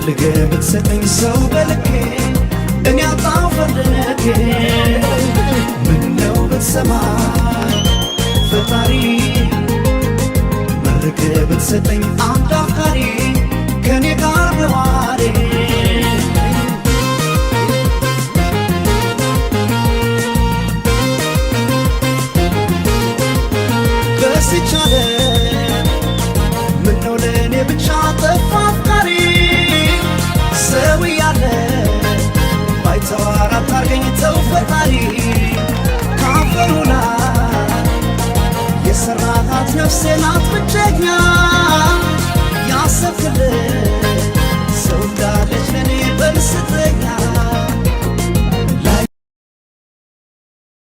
ፈልገህ ብትሰጠኝ ሰው በልኬ እኔ አጣሁ ፈልጌ ምነው ብትሰማኝ ፈጣሪ መርቀህ ብትሰጠኝ አንድ አፍቃሪ ከኔ ጋር ነዋሪ በስቻለ ምነው ለእኔ ብቻ ጠፋ አፍቃሪ ሰው ያለ ባይተዋር አታርገኝ ተው ፈጣሪ